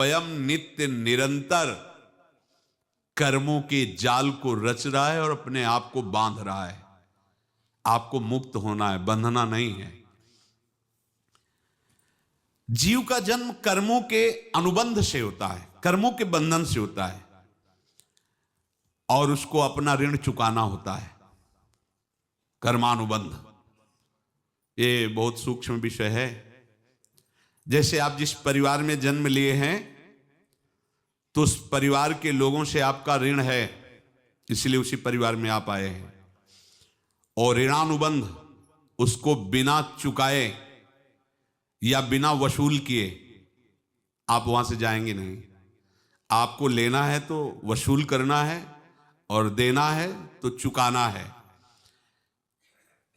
स्वयं नित्य निरंतर कर्मों के जाल को रच रहा है और अपने आप को बांध रहा है। आपको मुक्त होना है, बंधना नहीं है। जीव का जन्म कर्मों के अनुबंध से होता है, कर्मों के बंधन से होता है, और उसको अपना ऋण चुकाना होता है। कर्मानुबंध ये बहुत सूक्ष्म विषय है। जैसे आप जिस परिवार में जन्म लिए हैं तो उस परिवार के लोगों से आपका ऋण है, इसलिए उसी परिवार में आप आए हैं। और ऋणानुबंध उसको बिना चुकाए या बिना वसूल किए आप वहां से जाएंगे नहीं। आपको लेना है तो वसूल करना है और देना है तो चुकाना है।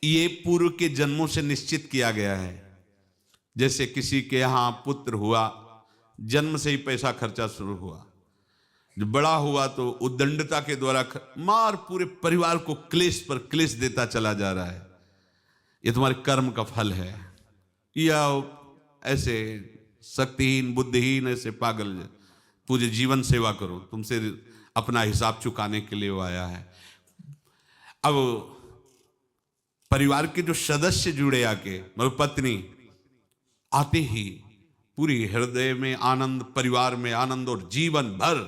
ये पूर्व के जन्मों से निश्चित किया गया है। जैसे किसी के यहां पुत्र हुआ, जन्म से ही पैसा खर्चा शुरू हुआ, जो बड़ा हुआ तो उद्दंडता के द्वारा मार पूरे परिवार को क्लेश पर क्लेश देता चला जा रहा है। ये तुम्हारे कर्म का फल है। या ऐसे शक्तिहीन बुद्धिहीन ऐसे पागल पूरे जीवन सेवा करो, तुमसे अपना हिसाब चुकाने के लिए वो आया है। अब परिवार के जो सदस्य जुड़े आके, मतलब पत्नी आते ही पूरी हृदय में आनंद, परिवार में आनंद, और जीवन भर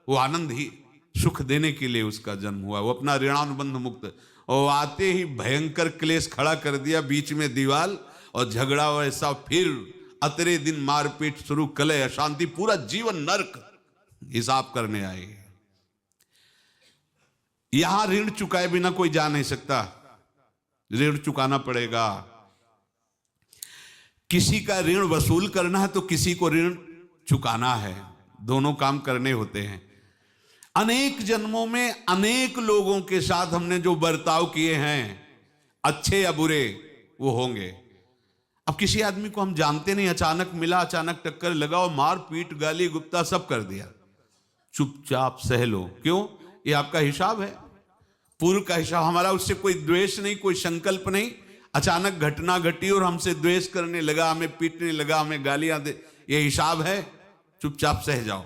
वो आनंद ही सुख देने के लिए उसका जन्म हुआ। वो अपना ऋणानुबंध मुक्त, और आते ही भयंकर क्लेश खड़ा कर दिया, बीच में दीवार और झगड़ा वैसा, फिर अतरे दिन मारपीट शुरू, कलह अशांति, पूरा जीवन नरक हिसाब करने आए। यहां ऋण चुकाए बिना कोई जा नहीं सकता, ऋण चुकाना पड़ेगा। किसी का ऋण वसूल करना है तो किसी को ऋण चुकाना है, दोनों काम करने होते हैं। अनेक जन्मों में अनेक लोगों के साथ हमने जो बर्ताव किए हैं, अच्छे या बुरे, वो होंगे। अब किसी आदमी को हम जानते नहीं, अचानक मिला, अचानक टक्कर लगा और मार पीट गाली गुप्ता सब कर दिया, चुपचाप सह लो। क्यों? ये आपका हिसाब है, पूर्व का हिसाब। हमारा उससे कोई द्वेष नहीं, कोई संकल्प नहीं। अचानक घटना घटी और हमसे द्वेष करने लगा, हमें पीटने लगा, हमें गालियां दे, ये हिसाब है, चुपचाप सह जाओ।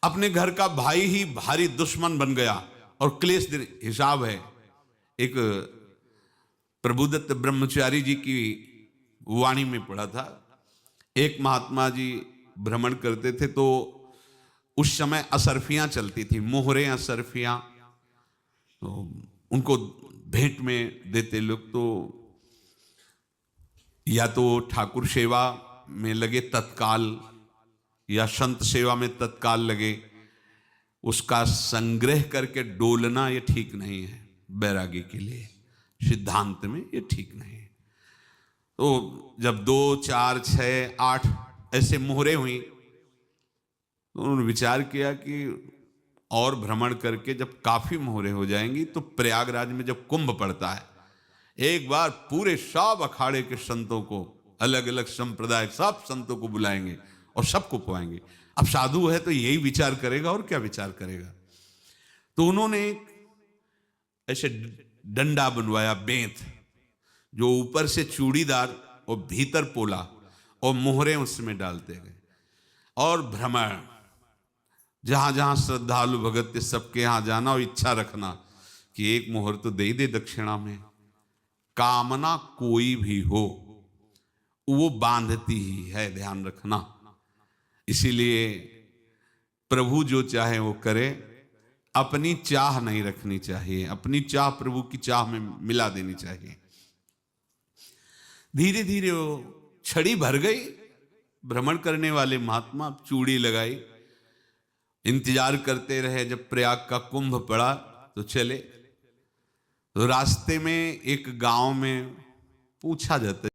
अपने घर का भाई ही भारी दुश्मन बन गया और क्लेश दे, हिसाब है। एक प्रभुदत्त ब्रह्मचारी जी की वाणी में पढ़ा था, एक महात्मा जी भ्रमण करते थे तो उस समय असरफियां चलती थी, मोहरे असरफियां, तो उनको भेंट में देते लोग। तो या तो ठाकुर सेवा में लगे तत्काल, या संत सेवा में तत्काल लगे, उसका संग्रह करके डोलना ये ठीक नहीं है। बैरागी के लिए सिद्धांत में ये ठीक नहीं है। तो जब 2, 4, 6, 8 ऐसे मोहरे हुई तो उन्होंने विचार किया कि और भ्रमण करके जब काफी मोहरे हो जाएंगी तो प्रयागराज में जब कुंभ पड़ता है, एक बार पूरे सब अखाड़े के संतों को, अलग अलग संप्रदाय सब संतों को बुलाएंगे और सबको पवाएंगे। अब साधु है तो यही विचार करेगा, और क्या विचार करेगा। तो उन्होंने ऐसे डंडा बनवाया, बेंत, जो ऊपर से चूड़ीदार और भीतर पोला, और मोहरे उसमें डालते गए। और भ्रमण, जहां जहां श्रद्धालु भगत थे सबके यहां जाना और इच्छा रखना कि एक मोहर तो दे दे दक्षिणा में। कामना कोई भी हो वो बांधती ही है, ध्यान रखना। इसीलिए प्रभु जो चाहे वो करे, अपनी चाह नहीं रखनी चाहिए, अपनी चाह प्रभु की चाह में मिला देनी चाहिए। धीरे धीरे वो छड़ी भर गई। भ्रमण करने वाले महात्मा चूड़ी लगाई, इंतजार करते रहे। जब प्रयाग का कुंभ पड़ा तो चले। तो रास्ते में एक गांव में पूछा जाता है,